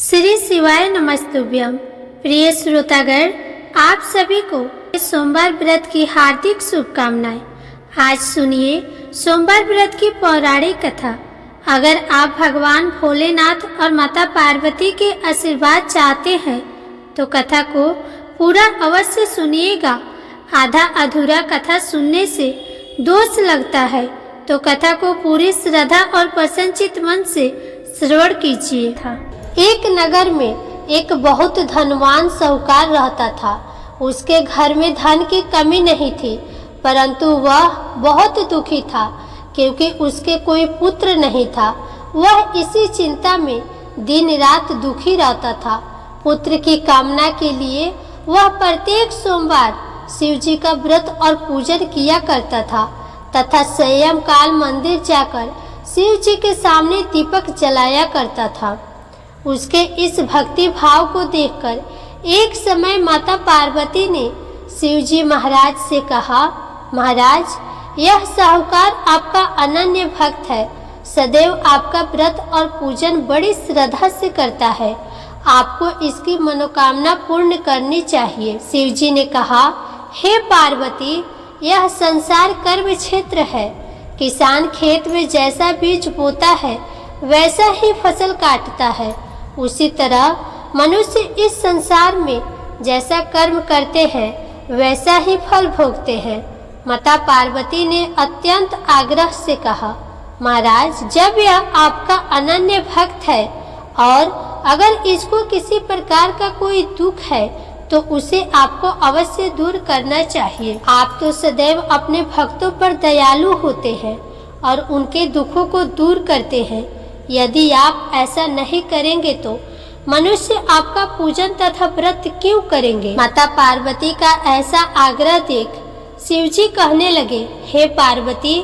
श्री शिवाय नमस्तुभ्यम। प्रिय श्रोतागण, आप सभी को सोमवार व्रत की हार्दिक शुभकामनाएं। आज सुनिए सोमवार व्रत की पौराणिक कथा। अगर आप भगवान भोलेनाथ और माता पार्वती के आशीर्वाद चाहते हैं तो कथा को पूरा अवश्य सुनिएगा। आधा अधूरा कथा सुनने से दोष लगता है, तो कथा को पूरी श्रद्धा और प्रसन्नचित मन से श्रवण कीजिए। एक नगर में एक बहुत धनवान साहूकार रहता था। उसके घर में धन की कमी नहीं थी, परंतु वह बहुत दुखी था क्योंकि उसके कोई पुत्र नहीं था। वह इसी चिंता में दिन रात दुखी रहता था। पुत्र की कामना के लिए वह प्रत्येक सोमवार शिव जी का व्रत और पूजन किया करता था तथा संयम काल मंदिर जाकर शिव जी के सामने दीपक जलाया करता था। उसके इस भक्ति भाव को देखकर एक समय माता पार्वती ने शिव जी महाराज से कहा, महाराज, यह साहूकार आपका अनन्य भक्त है, सदैव आपका व्रत और पूजन बड़ी श्रद्धा से करता है। आपको इसकी मनोकामना पूर्ण करनी चाहिए। शिव जी ने कहा, हे पार्वती, यह संसार कर्म क्षेत्र है। किसान खेत में जैसा बीज बोता है वैसा ही फसल काटता है। उसी तरह मनुष्य इस संसार में जैसा कर्म करते हैं वैसा ही फल भोगते हैं। माता पार्वती ने अत्यंत आग्रह से कहा, महाराज, जब यह आपका अनन्य भक्त है और अगर इसको किसी प्रकार का कोई दुख है तो उसे आपको अवश्य दूर करना चाहिए। आप तो सदैव अपने भक्तों पर दयालु होते हैं और उनके दुखों को दूर करते हैं। यदि आप ऐसा नहीं करेंगे तो मनुष्य आपका पूजन तथा व्रत क्यों करेंगे। माता पार्वती का ऐसा आग्रह देख शिव जी कहने लगे, हे पार्वती,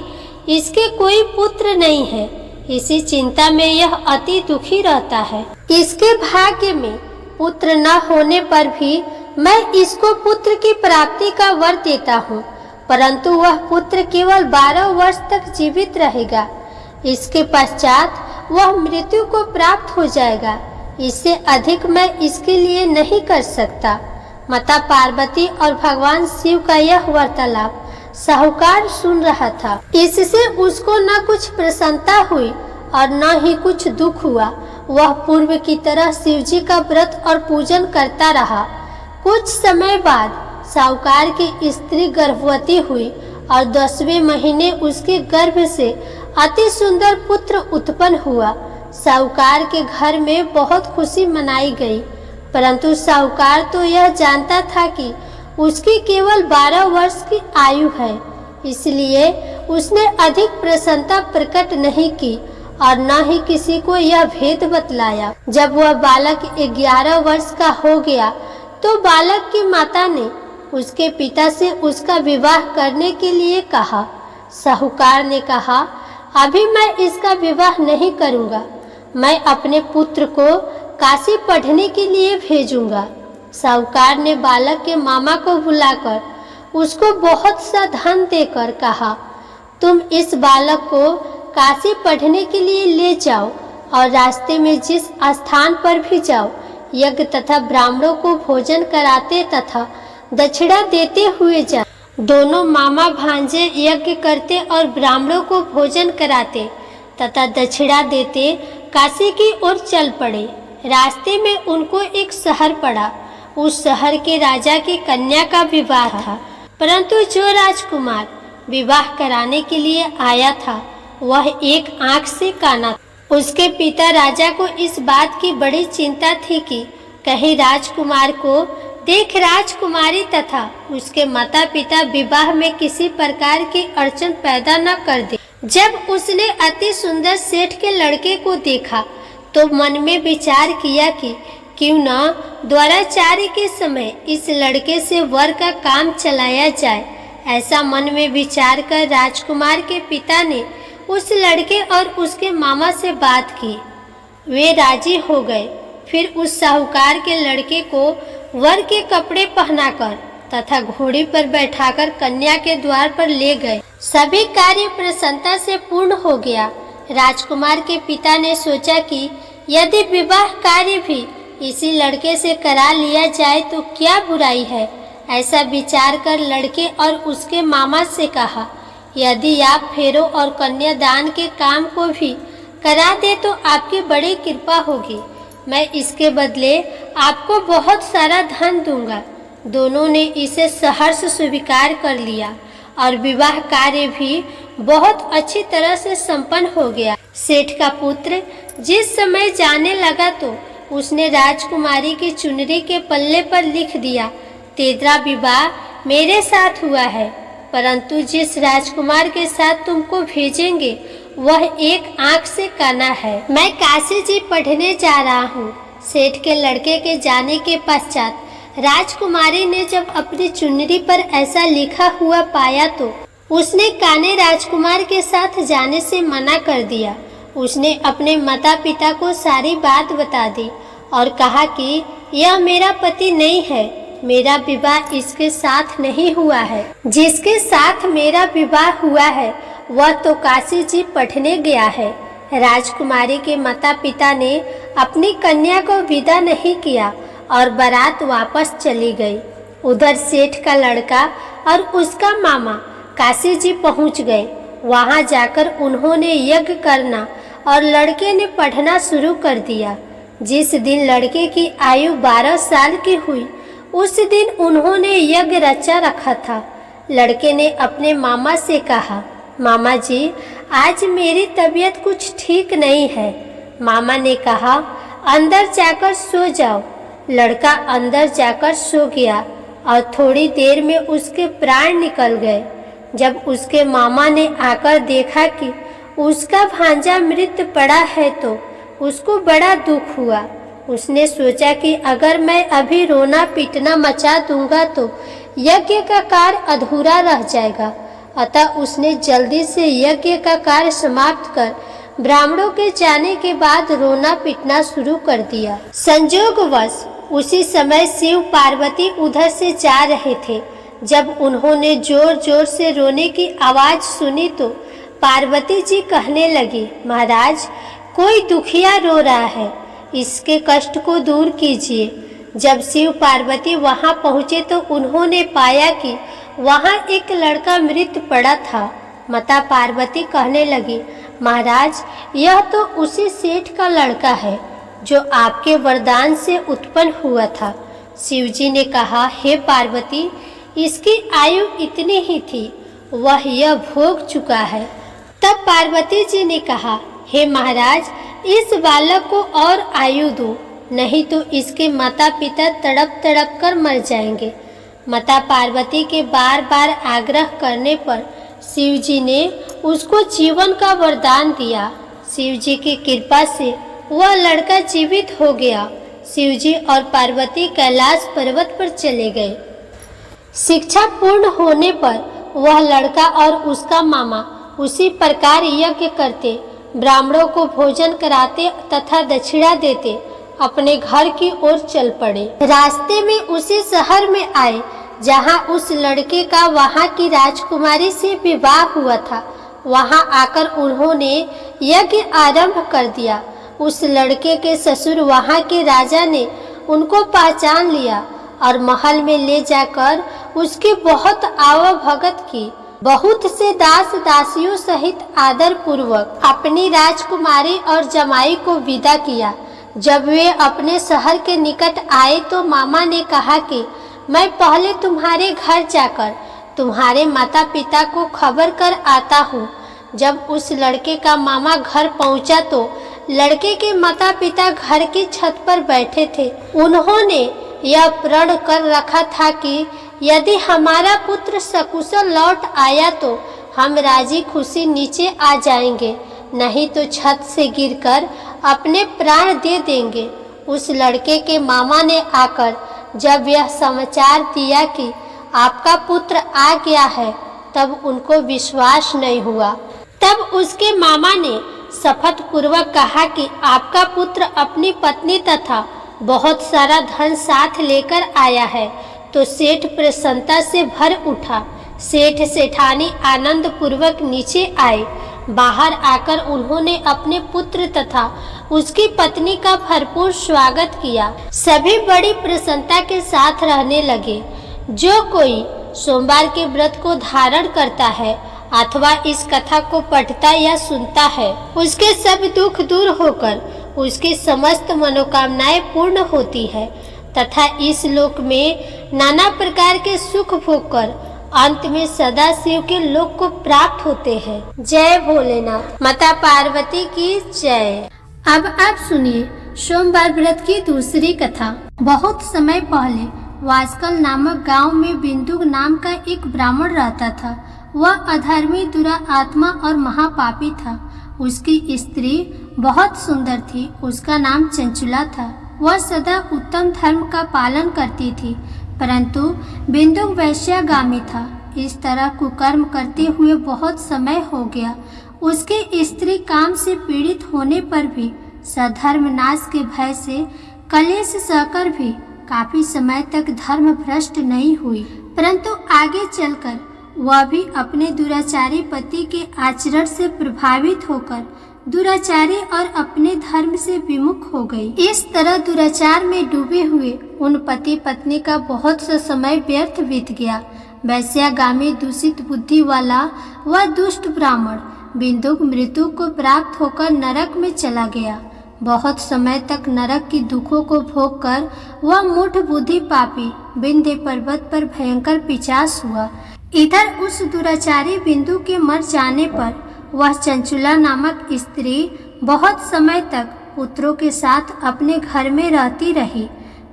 इसके कोई पुत्र नहीं है, इसी चिंता में यह अति दुखी रहता है। इसके भाग्य में पुत्र न होने पर भी मैं इसको पुत्र की प्राप्ति का वर देता हूँ, परंतु वह पुत्र केवल 12 वर्ष तक जीवित रहेगा। इसके पश्चात वह मृत्यु को प्राप्त हो जाएगा। इससे अधिक मैं इसके लिए नहीं कर सकता। माता पार्वती और भगवान शिव का यह वार्तालाप साहूकार सुन रहा था। इससे उसको न कुछ प्रसन्नता हुई और न ही कुछ दुख हुआ। वह पूर्व की तरह शिव जी का व्रत और पूजन करता रहा। कुछ समय बाद साहूकार की स्त्री गर्भवती हुई और 10वें महीने उसके गर्भ से अति सुंदर पुत्र उत्पन्न हुआ। साहूकार के घर में बहुत खुशी मनाई गई, परंतु साहूकार तो यह जानता था कि उसकी केवल 12 वर्ष की आयु है, इसलिए उसने अधिक प्रसन्नता प्रकट नहीं की और न ही किसी को यह भेद बतलाया। जब वह बालक 11 वर्ष का हो गया तो बालक की माता ने उसके पिता से उसका विवाह करने के लिए कहा। साहूकार ने कहा, अभी मैं इसका विवाह नहीं करूंगा, मैं अपने पुत्र को काशी पढ़ने के लिए भेजूंगा। साहूकार ने बालक के मामा को बुलाकर उसको बहुत सा धन देकर कहा, तुम इस बालक को काशी पढ़ने के लिए ले जाओ और रास्ते में जिस स्थान पर भी जाओ यज्ञ तथा ब्राह्मणों को भोजन कराते तथा दक्षिणा देते हुए जाओ। दोनों मामा भांजे यज्ञ करते और ब्राह्मणों को भोजन कराते तथा दक्षिणा देते काशी की ओर चल पड़े। रास्ते में उनको एक शहर पड़ा। उस शहर के राजा की कन्या का विवाह था, परंतु जो राजकुमार विवाह कराने के लिए आया था वह एक आंख से काना था। उसके पिता राजा को इस बात की बड़ी चिंता थी कि कहीं राजकुमार को देख राजकुमारी तथा उसके माता पिता विवाह में किसी प्रकार की अड़चन पैदा न कर दे। जब उसने अति सुंदर सेठ के लड़के को देखा तो मन में विचार किया कि क्यों न द्वाराचार्य के समय इस लड़के से वर का काम चलाया जाए। ऐसा मन में विचार कर राजकुमार के पिता ने उस लड़के और उसके मामा से बात की। वे राजी हो गए। फिर उस साहूकार के लड़के को वर के कपड़े पहनाकर तथा घोड़ी पर बैठाकर कन्या के द्वार पर ले गए। सभी कार्य प्रसन्नता से पूर्ण हो गया। राजकुमार के पिता ने सोचा कि यदि विवाह कार्य भी इसी लड़के से करा लिया जाए तो क्या बुराई है। ऐसा विचार कर लड़के और उसके मामा से कहा, यदि आप फेरों और कन्यादान के काम को भी करा दे तो आपकी बड़ी कृपा होगी। मैं इसके बदले आपको बहुत सारा धन दूंगा। दोनों ने इसे सहर्ष स्वीकार कर लिया और विवाह कार्य भी बहुत अच्छी तरह से संपन्न हो गया। सेठ का पुत्र जिस समय जाने लगा तो उसने राजकुमारी की चुनरी के पल्ले पर लिख दिया, तेरा विवाह मेरे साथ हुआ है, परंतु जिस राजकुमार के साथ तुमको भेजेंगे वह एक आंख से काना है। मैं काशी जी पढ़ने जा रहा हूँ। सेठ के लड़के के जाने के पश्चात राजकुमारी ने जब अपनी चुनरी पर ऐसा लिखा हुआ पाया तो उसने काने राजकुमार के साथ जाने से मना कर दिया। उसने अपने माता पिता को सारी बात बता दी और कहा कि यह मेरा पति नहीं है, मेरा विवाह इसके साथ नहीं हुआ है। जिसके साथ मेरा विवाह हुआ है वह तो काशी जी पढ़ने गया है। राजकुमारी के माता पिता ने अपनी कन्या को विदा नहीं किया और बारात वापस चली गई। उधर सेठ का लड़का और उसका मामा काशी जी पहुंच गए। वहां जाकर उन्होंने यज्ञ करना और लड़के ने पढ़ना शुरू कर दिया। जिस दिन लड़के की आयु 12 साल की हुई उस दिन उन्होंने यज्ञ रचा रखा था। लड़के ने अपने मामा से कहा, मामा जी आज मेरी तबीयत कुछ ठीक नहीं है। मामा ने कहा, अंदर जाकर सो जाओ। लड़का अंदर जाकर सो गया और थोड़ी देर में उसके प्राण निकल गए। जब उसके मामा ने आकर देखा कि उसका भांजा मृत पड़ा है तो उसको बड़ा दुख हुआ। उसने सोचा कि अगर मैं अभी रोना पीटना मचा दूंगा तो यज्ञ का कार्य अधूरा रह जाएगा। अतः उसने जल्दी से यज्ञ का कार्य समाप्त कर ब्राह्मणों के जाने के बाद रोना पीटना शुरू कर दिया। संयोगवश उसी समय शिव पार्वती उधर से जा रहे थे। जब उन्होंने जोर जोर से रोने की आवाज सुनी तो पार्वती जी कहने लगी, महाराज कोई दुखिया रो रहा है, इसके कष्ट को दूर कीजिए। जब शिव पार्वती वहां पहुंचे तो उन्होंने पाया कि वहां एक लड़का मृत पड़ा था। माता पार्वती कहने लगी, महाराज यह तो उसी सेठ का लड़का है जो आपके वरदान से उत्पन्न हुआ था। शिवजी ने कहा, हे पार्वती इसकी आयु इतनी ही थी, वह यह भोग चुका है। तब पार्वती जी ने कहा, हे महाराज इस बालक को और आयु दो, नहीं तो इसके माता पिता तड़प तड़प कर मर जाएंगे। माता पार्वती के बार बार आग्रह करने पर शिवजी ने उसको जीवन का वरदान दिया। शिवजी की कृपा से वह लड़का जीवित हो गया। शिवजी और पार्वती कैलाश पर्वत पर चले गए। शिक्षा पूर्ण होने पर वह लड़का और उसका मामा उसी प्रकार यज्ञ करते, ब्राह्मणों को भोजन कराते तथा दक्षिणा देते अपने घर की ओर चल पड़े। रास्ते में उसी शहर में आए जहां उस लड़के का वहां की राजकुमारी से विवाह हुआ था। वहां आकर उन्होंने यज्ञ आरंभ कर दिया। उस लड़के के ससुर वहां के राजा ने उनको पहचान लिया और महल में ले जाकर उसकी बहुत आवभगत की। बहुत से दास दासियों सहित आदर पूर्वक अपनी राजकुमारी और जमाई को विदा किया। जब वे अपने शहर के निकट आए तो मामा ने कहा कि मैं पहले तुम्हारे घर जाकर तुम्हारे माता पिता को खबर कर आता हूँ। जब उस लड़के का मामा घर पहुँचा तो लड़के के माता पिता घर की छत पर बैठे थे। उन्होंने यह प्रण कर रखा था कि यदि हमारा पुत्र सकुशल लौट आया तो हम राजी खुशी नीचे आ जाएंगे, नहीं तो छत से गिरकर अपने प्राण दे देंगे। उस लड़के के मामा ने आकर जब यह समाचार दिया कि आपका पुत्र आ गया है तब उनको विश्वास नहीं हुआ। तब उसके मामा ने शपथ पूर्वक कहा कि आपका पुत्र अपनी पत्नी तथा बहुत सारा धन साथ लेकर आया है। तो सेठ प्रसन्नता से भर उठा। सेठ सेठानी आनंद पूर्वक नीचे आए। बाहर आकर उन्होंने अपने पुत्र तथा उसकी पत्नी का भरपूर स्वागत किया। सभी बड़ी प्रसन्नता के साथ रहने लगे। जो कोई सोमवार के व्रत को धारण करता है अथवा इस कथा को पढ़ता या सुनता है, उसके सब दुख दूर होकर उसकी समस्त मनोकामनाएं पूर्ण होती है तथा इस लोक में नाना प्रकार के सुख भोग कर अंत में सदा शिव के लोक को प्राप्त होते हैं। जय भोलेनाथ। माता पार्वती की जय। अब आप सुनिए सोमवार व्रत की दूसरी कथा। बहुत समय पहले वास्कल नामक गांव में बिंदु नाम का एक ब्राह्मण रहता था। वह अधर्मी, दुरात्मा और महापापी था। उसकी स्त्री बहुत सुंदर थी। उसका नाम चंचुला था। वह सदा उत्तम धर्म का पालन करती थी, परंतु बिंदु वैश्यागामी था। इस तरह कुकर्म करते हुए बहुत समय हो गया। उसकी स्त्री काम से पीड़ित होने पर भी सधर्म नाश के भय से कलेश सहकर भी काफी समय तक धर्म भ्रष्ट नहीं हुई, परंतु आगे चलकर वह भी अपने दुराचारी पति के आचरण से प्रभावित होकर दुराचारी और अपने धर्म से विमुख हो गई। इस तरह दुराचार में डूबे हुए उन पति पत्नी का बहुत सा समय व्यर्थ बीत गया। वैश्यागामी, दूषित बुद्धि वाला वह दुष्ट ब्राह्मण बिंदुक मृत्यु को प्राप्त होकर नरक में चला गया। बहुत समय तक नरक की दुखों को भोग कर वह मूढ़ बुद्धि पापी विंध्य पर्वत पर भयंकर पिशाच हुआ। इधर उस दुराचारी बिंदु के मर जाने पर वह चंचुला नामक स्त्री बहुत समय तक पुत्रों के साथ अपने घर में रहती रही।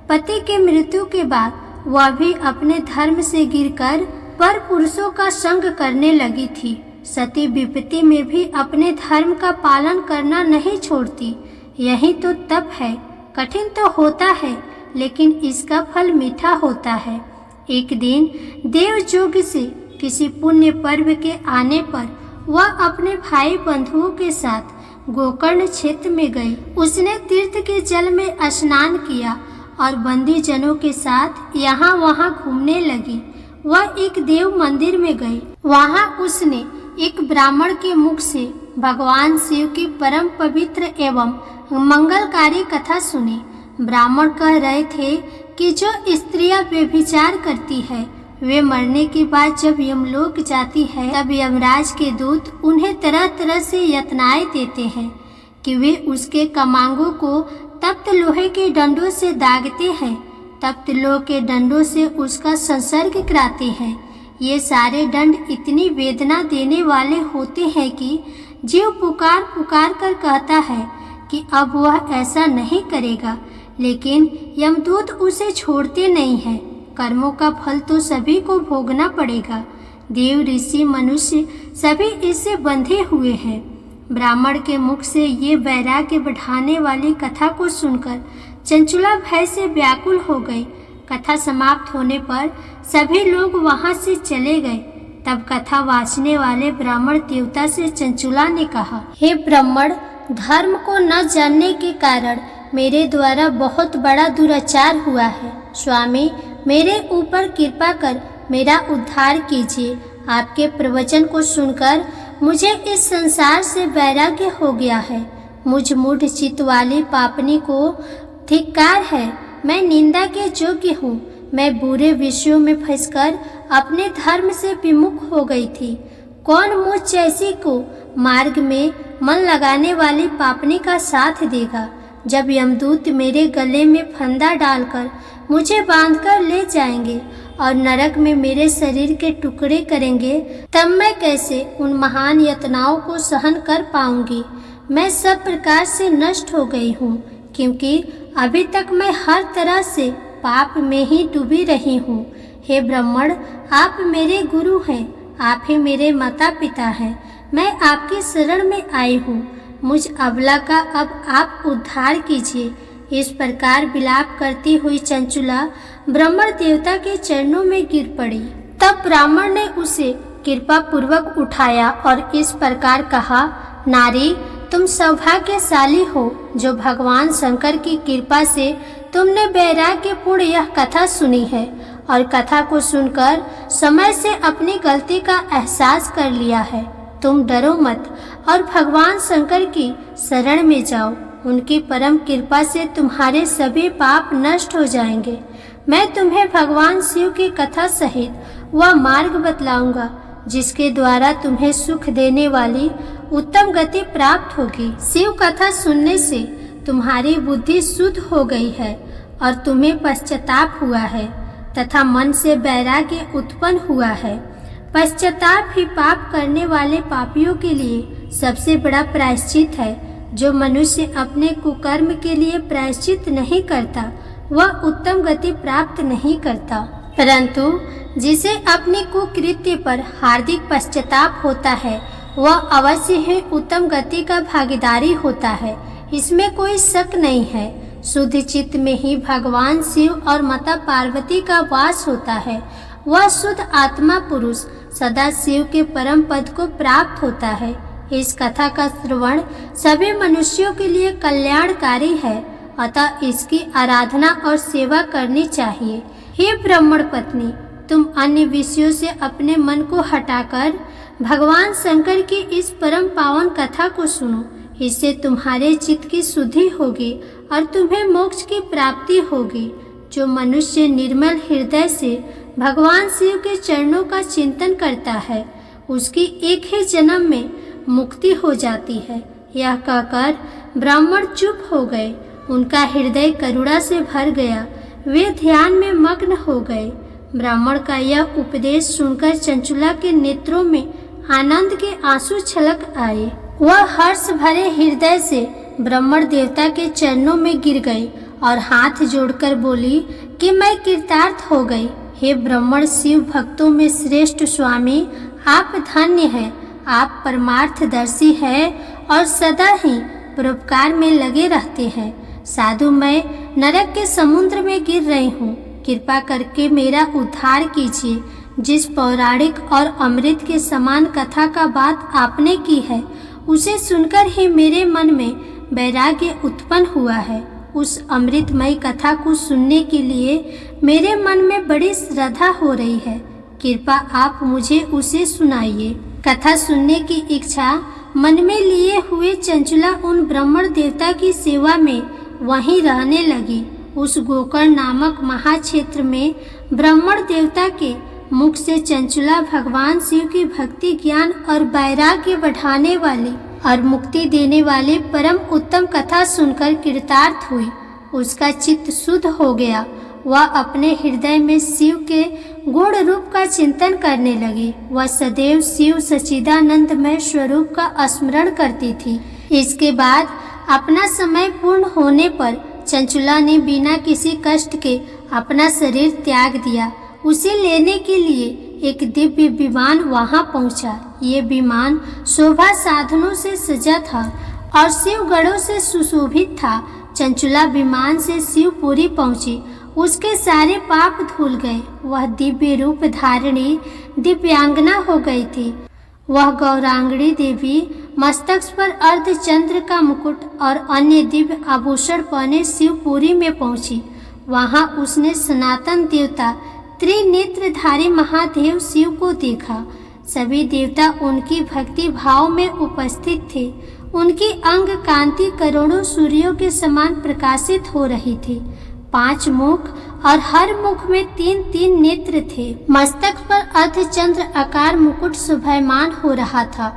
पति के मृत्यु के बाद वह भी अपने धर्म से गिरकर पर पुरुषों का संग करने लगी थी। सती विपत्ति में भी अपने धर्म का पालन करना नहीं छोड़ती। यही तो तप है। कठिन तो होता है, लेकिन इसका फल मीठा होता है। एक दिन देवयोग से किसी पुण्य पर्व के आने पर वह अपने भाई बंधुओं के साथ गोकर्ण क्षेत्र में गई। उसने तीर्थ के जल में स्नान किया और बंदी जनों के साथ यहाँ वहाँ घूमने लगी। वह एक देव मंदिर में गई। वहाँ उसने एक ब्राह्मण के मुख से भगवान शिव की परम पवित्र एवं मंगलकारी कथा सुनी। ब्राह्मण कह रहे थे कि जो स्त्रियां व्यभिचार करती है वे मरने के बाद जब यमलोक जाती है तब यमराज के दूत उन्हें तरह तरह से यातनाएं देते हैं कि वे उसके कमांगों को तप्त लोहे के डंडों से दागते हैं, तप्त लोहे के डंडों से उसका संसर्ग कराते हैं। ये सारे दंड इतनी वेदना देने वाले होते हैं कि जीव पुकार पुकार कर कहता है कि अब वह ऐसा नहीं करेगा, लेकिन यमदूत उसे छोड़ते नहीं हैं। कर्मों का फल तो सभी को भोगना पड़ेगा। देव, ऋषि, मनुष्य सभी इससे बंधे हुए हैं। ब्राह्मण के मुख से ये वैराग्य बढ़ाने वाली कथा को सुनकर चंचुला भय से व्याकुल हो गई। कथा समाप्त होने पर सभी लोग वहां से चले गए। तब कथा वाचने वाले ब्राह्मण देवता से चंचुला ने कहा, हे ब्राह्मण, धर्म को न जानने के कारण मेरे द्वारा बहुत बड़ा दुराचार हुआ है। स्वामी, मेरे ऊपर कृपा कर मेरा उद्धार कीजिए। आपके प्रवचन को सुनकर मुझे इस संसार से वैराग्य हो गया है। मुझ मूढ़ चित्त वाली पापनी को धिक्कार है। मैं निंदा के योग्य हूँ। मैं बुरे विषयों में फंसकर अपने धर्म से विमुख हो गई थी। कौन मुझ जैसी को मार्ग में मन लगाने वाली पापनी का साथ देगा? जब यमदूत मेरे गले में फंदा डालकर मुझे बांधकर ले जाएंगे और नरक में मेरे शरीर के टुकड़े करेंगे, तब मैं कैसे उन महान यातनाओं को सहन कर पाऊंगी? मैं सब प्रकार से नष्ट हो गई हूँ, क्योंकि अभी तक मैं हर तरह से पाप में ही डूबी रही हूँ। हे ब्राह्मण, आप मेरे गुरु हैं, आप ही मेरे माता पिता हैं। मैं आपकी शरण में आई हूँ। मुझ अबला का अब आप उद्धार कीजिए। इस प्रकार विलाप करती हुई चंचुला ब्राह्मण देवता के चरणों में गिर पड़ी। तब ब्राह्मण ने उसे कृपा पूर्वक उठाया और इस प्रकार कहा, नारी, तुम सौभाग्यशाली हो जो भगवान शंकर की कृपा से तुमने वैराग्यपूर्ण यह कथा सुनी है और कथा को सुनकर समय से अपनी गलती का एहसास कर लिया है। तुम डरो मत और भगवान शंकर की शरण में जाओ। उनकी परम कृपा से तुम्हारे सभी पाप नष्ट हो जाएंगे। मैं तुम्हें भगवान शिव की कथा सहित वह मार्ग बतलाऊंगा जिसके द्वारा तुम्हें सुख देने वाली उत्तम गति प्राप्त होगी। शिव कथा सुनने से तुम्हारी बुद्धि शुद्ध हो गई है और तुम्हें पश्चाताप हुआ है तथा मन से वैराग्य उत्पन्न हुआ है। पश्चाताप ही पाप करने वाले पापियों के लिए सबसे बड़ा प्रायश्चित है। जो मनुष्य अपने कुकर्म के लिए प्रायश्चित नहीं करता वह उत्तम गति प्राप्त नहीं करता, परंतु जिसे अपने कुकृत्य पर हार्दिक पश्चाताप होता है वह अवश्य ही उत्तम गति का भागीदारी होता है। इसमें कोई शक नहीं है। शुद्ध चित्त में ही भगवान शिव और माता पार्वती का वास होता है। वह शुद्ध आत्मा पुरुष सदा शिव के परम पद को प्राप्त होता है। इस कथा का श्रवण सभी मनुष्यों के लिए कल्याणकारी है, अतः इसकी आराधना और सेवा करनी चाहिए। हे ब्राह्मण पत्नी, तुम अन्य विषयों से अपने मन को हटाकर भगवान शंकर की इस परम पावन कथा को सुनो। इससे तुम्हारे चित्त की शुद्धि होगी और तुम्हें मोक्ष की प्राप्ति होगी। जो मनुष्य निर्मल हृदय से भगवान शिव के चरणों का चिंतन करता है उसकी एक ही जन्म में मुक्ति हो जाती है। यह कहकर ब्राह्मण चुप हो गए। उनका हृदय करुणा से भर गया। वे ध्यान में मग्न हो गए। ब्राह्मण का यह उपदेश सुनकर चंचुला के नेत्रों में आनंद के आंसू छलक आए। वह हर्ष भरे हृदय से ब्राह्मण देवता के चरणों में गिर गई और हाथ जोड़कर बोली कि मैं कृतार्थ हो गई। हे ब्राह्मण शिव भक्तों में श्रेष्ठ स्वामी, आप धन्य हैं। आप परमार्थदर्शी हैं और सदा ही परोपकार में लगे रहते हैं। साधु, मैं नरक के समुद्र में गिर रही हूँ। कृपा करके मेरा उद्धार कीजिए। जिस पौराणिक और अमृत के समान कथा का बात आपने की है उसे सुनकर ही मेरे मन में वैराग्य उत्पन्न हुआ है। उस अमृतमय कथा को सुनने के लिए मेरे मन में बड़ी श्रद्धा हो रही है। कृपा आप मुझे उसे सुनाइए। कथा सुनने की इच्छा मन में लिए हुए चंचुला उन ब्राह्मण देवता की सेवा में वहीं रहने लगी। उस गोकर्ण नामक महाक्षेत्र में ब्राह्मण देवता के मुख से चंचुला भगवान शिव की भक्ति, ज्ञान और वैराग्य बढ़ाने वाली और मुक्ति देने वाली परम उत्तम कथा सुनकर कृतार्थ हुई। उसका चित्त शुद्ध हो गया। वह अपने हृदय में शिव के गुण रूप का चिंतन करने लगी। वह सदैव शिव सच्चिदानंदमय स्वरूप का स्मरण करती थी। इसके बाद अपना समय पूर्ण होने पर चंचुला ने बिना किसी कष्ट के अपना शरीर त्याग दिया। उसे लेने के लिए एक दिव्य विमान वहां पहुंचा। ये विमान शोभा साधनों से सजा था और शिव गणों से सुशोभित था। चंचुला विमान से शिवपुरी पहुंची। उसके सारे पाप धुल गए। वह दिव्य रूप धारिणी दिव्यांगना हो गई थी। वह गौरांगड़ी देवी मस्तक पर अर्धचंद्र का मुकुट और अन्य दिव्य आभूषण पहने शिवपुरी में पहुंची। वहां उसने सनातन देवता त्रिनेत्रधारी महादेव शिव को देखा। सभी देवता उनकी भक्ति भाव में उपस्थित थे। उनकी अंग कांति करोड़ों सूर्यों के समान प्रकाशित हो रही थी। 5 मुख और हर मुख में 3-3 नेत्र थे। मस्तक पर अर्धचंद्र आकार मुकुट शोभायमान हो रहा था।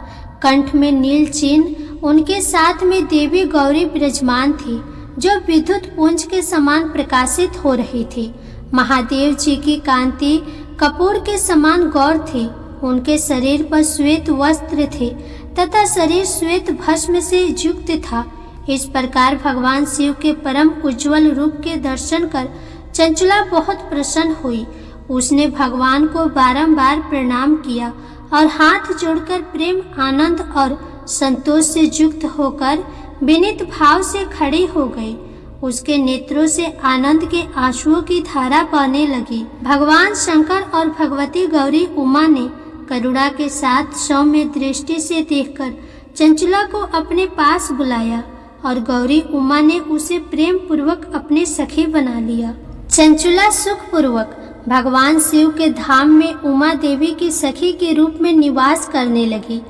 कंठ में नील चिन्ह। उनके साथ में देवी गौरी विराजमान थी जो विद्युत पुंज के समान प्रकाशित हो रही थी। महादेव जी की कांति कपूर के समान गौर थी। उनके शरीर पर श्वेत वस्त्र थे तथा शरीर श्वेत भस्म से युक्त था। इस प्रकार भगवान शिव के परम उज्जवल रूप के दर्शन कर चंचुला बहुत प्रसन्न हुई। उसने भगवान को बारंबार प्रणाम किया और हाथ जोड़कर प्रेम, आनंद और संतोष से युक्त होकर विनीत भाव से खड़ी हो गई। उसके नेत्रों से आनंद के आंसुओं की धारा बहने लगी। भगवान शंकर और भगवती गौरी उमा ने करुणा के साथ सौम्य दृष्टि से देखकर चंचुला को अपने पास बुलाया और गौरी उमा ने उसे प्रेम पूर्वक अपने सखी बना लिया। चंचुला सुख पूर्वक भगवान शिव के धाम में उमा देवी की सखी के रूप में निवास करने लगी।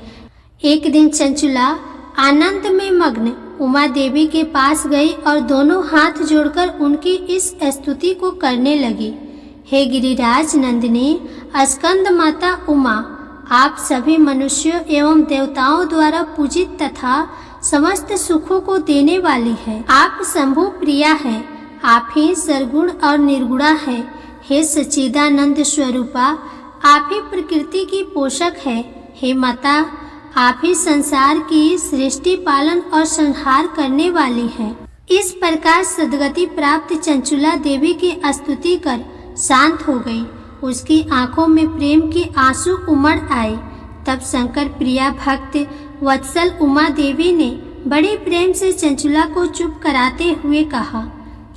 एक दिन चंचुला आनंद में मग्न उमा देवी के पास गई और दोनों हाथ जोड़कर उनकी इस स्तुति को करने लगी। हे गिरिराज नंदिनी स्कंद माता उमा, आप सभी मनुष्यों एवं देवताओं द्वारा पूजित तथा समस्त सुखों को देने वाली है। आप शंभु प्रिया हैं, आप ही सरगुण और निर्गुणा है। हे सच्चिदानंद स्वरूपा, आप ही प्रकृति की पोषक है। हे माता, आप ही संसार की सृष्टि पालन और संहार करने वाली हैं। इस प्रकार सद्गति प्राप्त चंचुला देवी की स्तुति कर शांत हो गई। उसकी आंखों में प्रेम के आंसू उमड़ आए। तब शंकर प्रिया भक्त वत्सल उमा देवी ने बड़े प्रेम से चंचुला को चुप कराते हुए कहा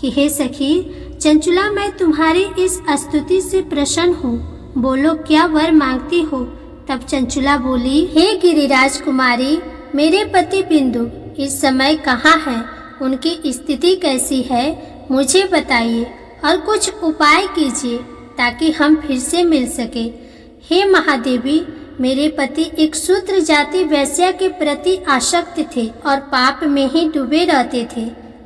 कि हे सखी चंचुला, मैं तुम्हारी इस स्तुति से प्रसन्न हूँ। बोलो क्या वर मांगती हो। तब चंचुला बोली, हे गिरिराज कुमारी, मेरे पति बिंदु इस समय कहाँ हैं? उनकी स्थिति कैसी है मुझे बताइए और कुछ उपाय कीजिए ताकि हम फिर से मिल सके। हे महादेवी, मेरे पति एक शूद्र जाति वैश्या के प्रति आसक्त थे और पाप में ही डूबे रहते थे।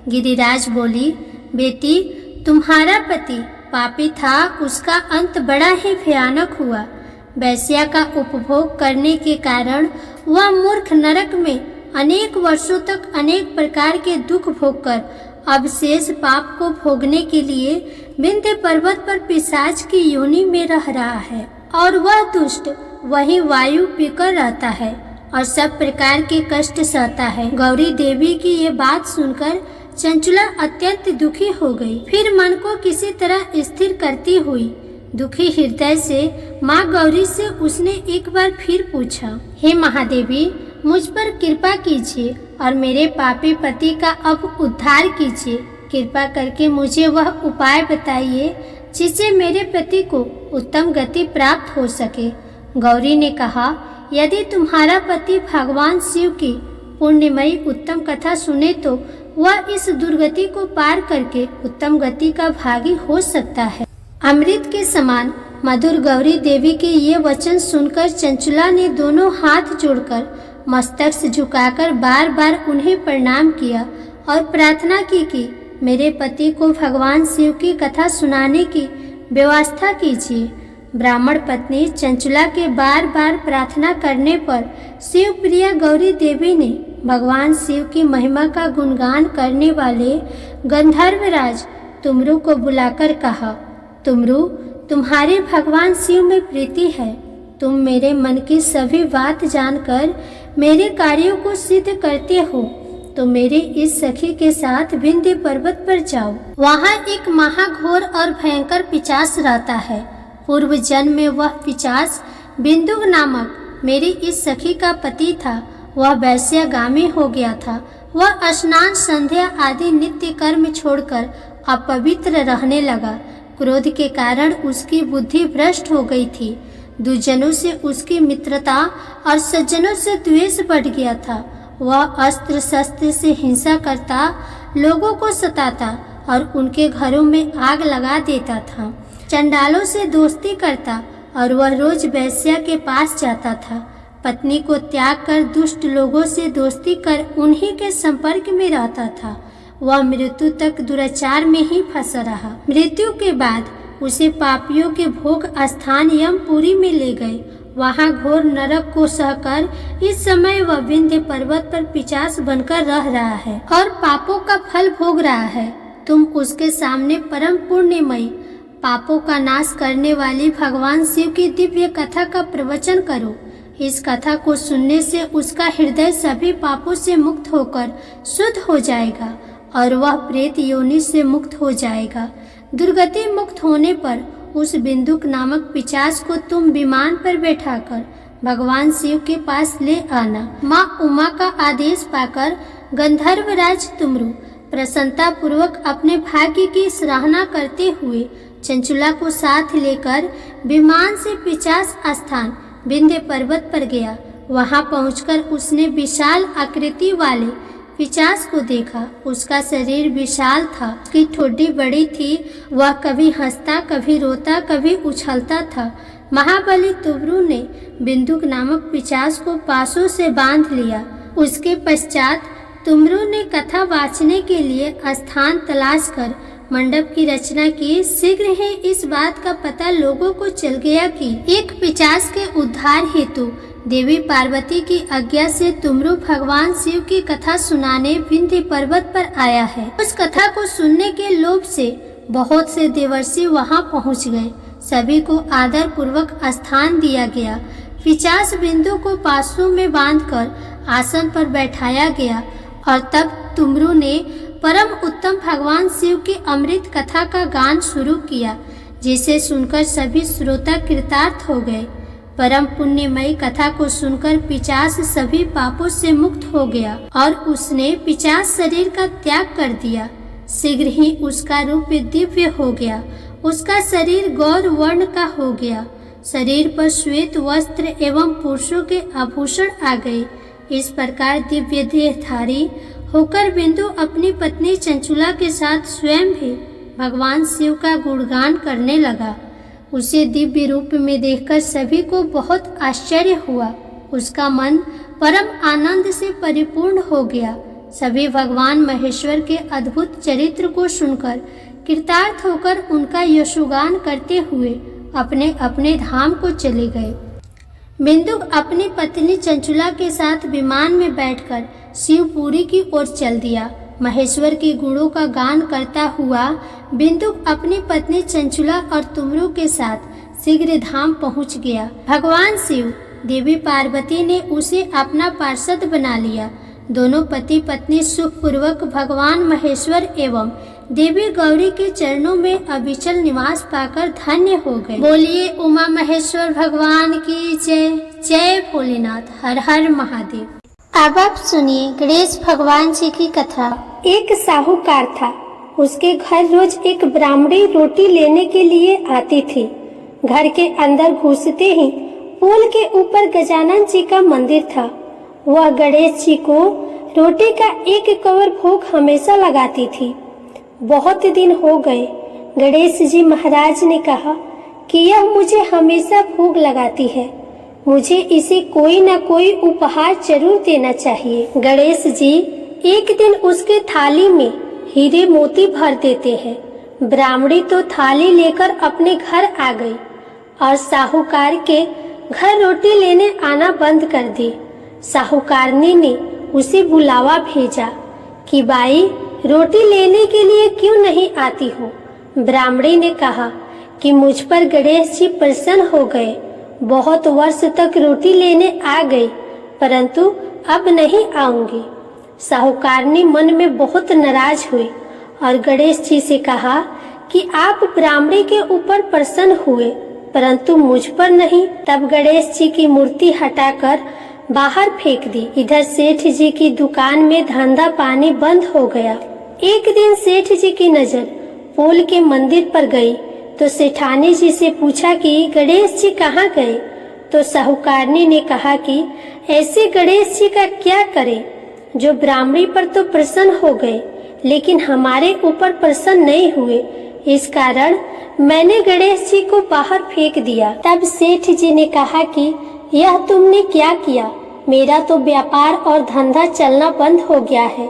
गिरिराज बोली, बेटी तुम्हारा पति पापी था, उसका अंत बड़ा ही भयानक हुआ। वैश्या का उपभोग करने के कारण वह मूर्ख नरक में अनेक वर्षों तक अनेक प्रकार के दुख भोगकर अब शेष पाप को भोगने के लिए विंध्य पर्वत पर पिशाच की योनि में रह रहा है और वह दुष्ट वही वायु पीकर रहता है और सब प्रकार के कष्ट सहता है। गौरी देवी की ये बात सुनकर चंचुला अत्यंत दुखी हो गई। फिर मन को किसी तरह स्थिर करती हुई दुखी हृदय से माँ गौरी से उसने एक बार फिर पूछा, हे महादेवी, मुझ पर कृपा कीजिए और मेरे पापी पति का अब उद्धार कीजिए। कृपा करके मुझे वह उपाय बताइए जिससे मेरे पति को उत्तम गति प्राप्त हो सके। गौरी ने कहा, यदि तुम्हारा पति भगवान शिव की पुण्यमयी उत्तम कथा सुने तो वह इस दुर्गति को पार करके उत्तम गति का भागी हो सकता है। अमृत के समान मधुर गौरी देवी के ये वचन सुनकर चंचुला ने दोनों हाथ जोड़कर मस्तक से झुकाकर बार बार उन्हें प्रणाम किया और प्रार्थना की कि मेरे पति को भगवान शिव की कथा सुनाने की व्यवस्था कीजिए। ब्राह्मण पत्नी चंचुला के बार बार प्रार्थना करने पर शिव प्रिया गौरी देवी ने भगवान शिव की महिमा का गुणगान करने वाले गंधर्वराज तुमरु को बुलाकर कहा, तुमरु, तुम्हारे भगवान शिव में प्रीति है। तुम मेरे मन की सभी बात जानकर मेरे कार्यों को सिद्ध करते हो तो मेरे इस सखी के साथ विंध्य पर्वत पर जाओ। वहाँ एक महाघोर और भयंकर पिशाच रहता है। पूर्व जन्म में वह पिशाच बिंदु नामक मेरी इस सखी का पति था। वह वैश्यागामी हो गया था। वह स्नान संध्या आदि नित्य कर्म छोड़कर अपवित्र रहने लगा। क्रोध के कारण उसकी बुद्धि भ्रष्ट हो गई थी। दुर्जनों से उसकी मित्रता और सज्जनों से द्वेष बढ़ गया था। वह अस्त्र शस्त्र से हिंसा करता, लोगों को सताता और उनके घरों में आग लगा देता था। चंडालों से दोस्ती करता और वह रोज वैश्या के पास जाता था। पत्नी को त्याग कर दुष्ट लोगों से दोस्ती कर उन्हीं के संपर्क में रहता था। वह मृत्यु तक दुराचार में ही फंसा रहा। मृत्यु के बाद उसे पापियों के भोग स्थान यमपुरी में ले गए। वहाँ घोर नरक को सहकर इस समय वह विंध्य पर्वत पर पिशाच बनकर रह रहा है और पापों का फल भोग रहा है। तुम उसके सामने परम पुण्यमयी पापों का नाश करने वाली भगवान शिव की दिव्य कथा का प्रवचन करो। इस कथा को सुनने से उसका हृदय सभी पापों से मुक्त होकर शुद्ध हो जाएगा और वह प्रेत योनि से मुक्त हो जाएगा। दुर्गति मुक्त होने पर उस बिंदुक नामक पिशाच को तुम विमान पर बैठाकर भगवान शिव के पास ले आना। माँ उमा का आदेश पाकर गंधर्वराज तुमरु प्रसन्नता पूर्वक अपने भाग्य की सराहना करते हुए चंचुला को साथ लेकर विमान से पिशाच स्थान विंध्य पर्वत पर गया। वहां पहुंचकर उसने विशाल आकृति वाले पिशाच को देखा। उसका शरीर विशाल था, उसकी ठोड़ी बड़ी थी। वह कभी हंसता, कभी रोता, कभी उछलता था। महाबली तुमरु ने बिंदुक नामक पिशाच को पासों से बांध लिया। उसके पश्चात तुमरू ने कथा वाचने के लिए स्थान तलाश कर मंडप की रचना की। शीघ्र ही इस बात का पता लोगों को चल गया कि एक पिशाच के उद्धार हेतु देवी पार्वती की आज्ञा से तुमरू भगवान शिव की कथा सुनाने विंध्य पर्वत पर आया है। उस कथा को सुनने के लोभ से बहुत से देवर्षि वहां पहुंच गए। सभी को आदर पूर्वक स्थान दिया गया। पिशाच बिंदु को पासों में बांधकर आसन पर बैठाया गया और तब तुमरू ने परम उत्तम भगवान शिव की अमृत कथा का गान शुरू किया, जिसे सुनकर सभी श्रोता कृतार्थ हो गए। परम पुण्यमयी कथा को सुनकर पिशाच सभी पापों से मुक्त हो गया और उसने पिशाच शरीर का त्याग कर दिया। शीघ्र ही उसका रूप दिव्य हो गया। उसका शरीर गौर वर्ण का हो गया। शरीर पर श्वेत वस्त्र एवं पुरुषों के आभूषण आ गए। इस प्रकार दिव्य देहधारी होकर बिंदु अपनी पत्नी चंचुला के साथ स्वयं भी भगवान शिव का गुणगान करने लगा। उसे दिव्य रूप में देखकर सभी को बहुत आश्चर्य हुआ। उसका मन परम आनंद से परिपूर्ण हो गया। सभी भगवान महेश्वर के अद्भुत चरित्र को सुनकर कृतार्थ होकर उनका यशोगान करते हुए अपने अपने धाम को चले गए। बिंदु अपनी पत्नी चंचुला के साथ विमान में बैठकर शिवपुरी की ओर चल दिया। महेश्वर के गुणों का गान करता हुआ बिंदु अपनी पत्नी चंचुला और तुमरू के साथ शीघ्र धाम पहुंच गया। भगवान शिव देवी पार्वती ने उसे अपना पार्षद बना लिया। दोनों पति पत्नी सुखपूर्वक भगवान महेश्वर एवं देवी गौरी के चरणों में अविचल निवास पाकर धन्य हो गए। बोलिए उमा महेश्वर भगवान की जय। जय भोलेनाथ। हर हर महादेव। अब आप सुनिए गणेश भगवान जी की कथा। एक साहूकार था। उसके घर रोज एक ब्राह्मणी रोटी लेने के लिए आती थी। घर के अंदर घुसते ही पुल के ऊपर गजानन जी का मंदिर था। वह गणेश जी को रोटी का एक कवर भोग हमेशा लगाती थी। बहुत दिन हो गए। गणेश जी महाराज ने कहा कि यह मुझे हमेशा भोग लगाती है, मुझे इसे कोई न कोई उपहार जरूर देना चाहिए। गणेश जी एक दिन उसके थाली में हीरे मोती भर देते हैं। ब्राह्मणी तो थाली लेकर अपने घर आ गई और साहूकार के घर रोटी लेने आना बंद कर दी। साहूकारनी ने उसे बुलावा भेजा कि बाई रोटी लेने के लिए क्यों नहीं आती हो। ब्राह्मणी ने कहा कि मुझ पर गणेश जी प्रसन्न हो गए। बहुत वर्ष तक रोटी लेने आ गई, परंतु अब नहीं आऊंगी। साहूकारनी मन में बहुत नाराज हुई और गणेश जी से कहा कि आप ब्राह्मणी के ऊपर प्रसन्न हुए, परंतु मुझ पर नहीं। तब गणेश जी की मूर्ति हटाकर बाहर फेंक दी। इधर सेठ जी की दुकान में धंधा पानी बंद हो गया। एक दिन सेठ जी की नजर पोल के मंदिर पर गई तो सेठानी जी से पूछा कि गणेश जी कहाँ गए। तो साहूकारनी ने कहा कि ऐसे गणेश जी का क्या करें जो ब्राह्मणी पर तो प्रसन्न हो गए लेकिन हमारे ऊपर प्रसन्न नहीं हुए। इस कारण मैंने गणेश जी को बाहर फेंक दिया। तब सेठ जी ने कहा कि यह तुमने क्या किया, मेरा तो व्यापार और धंधा चलना बंद हो गया है।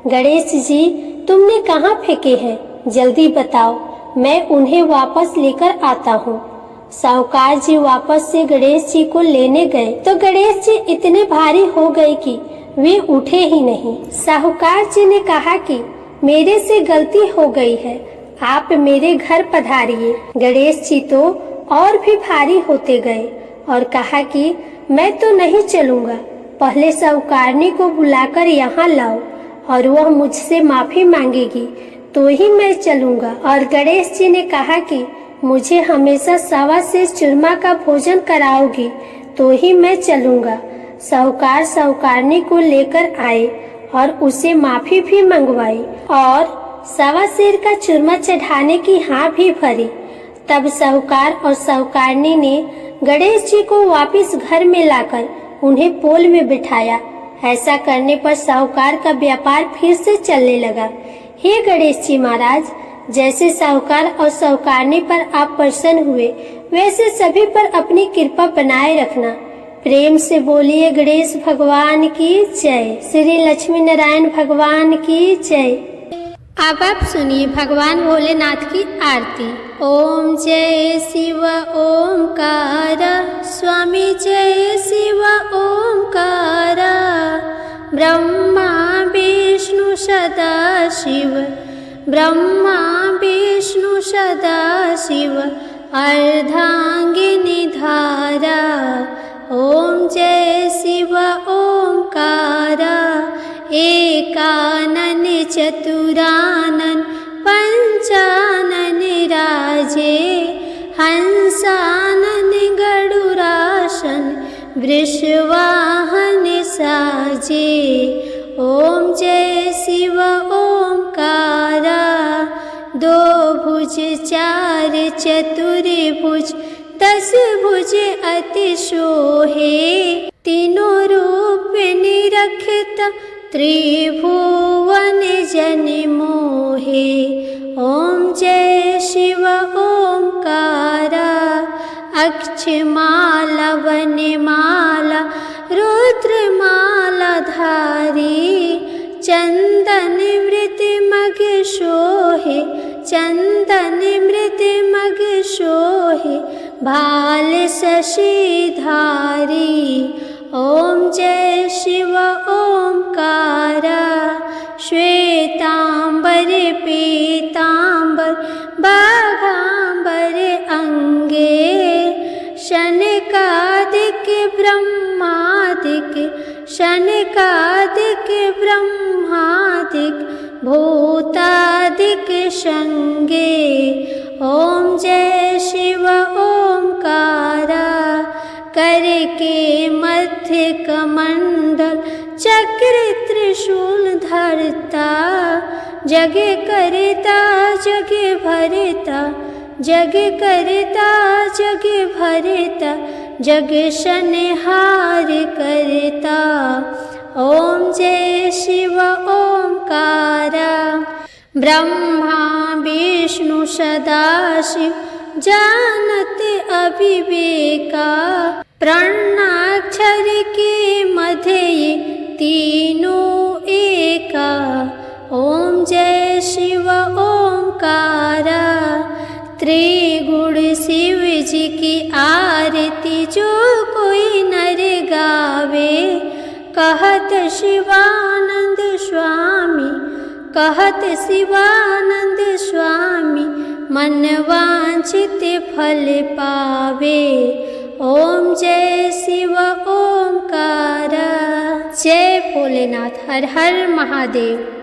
गणेश जी तुमने कहाँ फेंके हैं, जल्दी बताओ, मैं उन्हें वापस लेकर आता हूँ। साहूकार जी वापस से गणेश जी को लेने गए तो गणेश जी इतने भारी हो गए कि वे उठे ही नहीं। साहूकार जी ने कहा कि मेरे से गलती हो गई है, आप मेरे घर पधारिए। गणेश जी तो और भी भारी होते गए और कहा कि मैं तो नहीं चलूंगा, पहले साहूकारनी को बुलाकर यहाँ लाओ और वह मुझसे माफी मांगेगी तो ही मैं चलूंगा। और गणेश जी ने कहा कि मुझे हमेशा सवा से चूरमा का भोजन कराओगी तो ही मैं चलूंगा। साहूकार साहूकारनी को लेकर आए और उसे माफी भी मंगवाई और सवा सेर का चूरमा चढ़ाने की हाँ भी भरी। तब साहूकार और साहूकारनी ने गणेश जी को वापस घर में लाकर उन्हें पोल में बिठाया। ऐसा करने पर साहूकार का व्यापार फिर से चलने लगा। हे गणेश जी महाराज, जैसे साहूकार और साहूकारनी पर आप प्रसन्न हुए वैसे सभी पर अपनी कृपा बनाए रखना। प्रेम से बोलिए गणेश भगवान की जय, श्री लक्ष्मी नारायण भगवान की जय। अब आप सुनिए भगवान भोलेनाथ की आरती। ओम जय शिव ओमकार, स्वामी जय शिव ओमकार, ब्रह्मा विष्णु सदा शिव, ब्रह्मा विष्णु सदा शिव, अर्धांगिनी धारा। ओम जय शिव ओमकार, एकानन चतुरानन पंचानन राजे, हंसानन गरुरासन वृषवाहन साजे। ओम जय शिव ओमकार, दो भुज चार चतुर्भुज, दस भुज अति शोहे, तीनों रूप निरखित त्रिभुवन जन मोहे। ओम जय शिव ओमकार, अक्षमाला वनमाला रुद्रमाला धारी, चंदन मृत मग शोहे, चंदन मृत मग शोहे, भाल शशि धारी। ओम जय शिव ओमकार, श्वेतांबर पीतांबर बाघांबर अंगे, शनकादिक ब्रह्मादिक, शनकादिक ब्रह्मादिक, भूतादिक संगे। ओम जय शिव ओमकार, करके मध्य कमंडल चक्र त्रिशूल धरता, जग करता जग भरता, जग करता जग भरता, जग संहार करता। ओम जय शिव ओमकार, ब्रह्मा विष्णु सदा शिव, जानत अविवेका, प्रणाक्षर के मध्य तीनों एका। ओम जय शिव ओमकार, त्रिगुण शिव जी की आरती जो कोई नर गावे, कहत शिवानंद स्वामी, कहत शिवानंद स्वामी, मन वांछित फल पावे। ओम जय शिव ओमकार। जय भोलेनाथ, हर हर महादेव।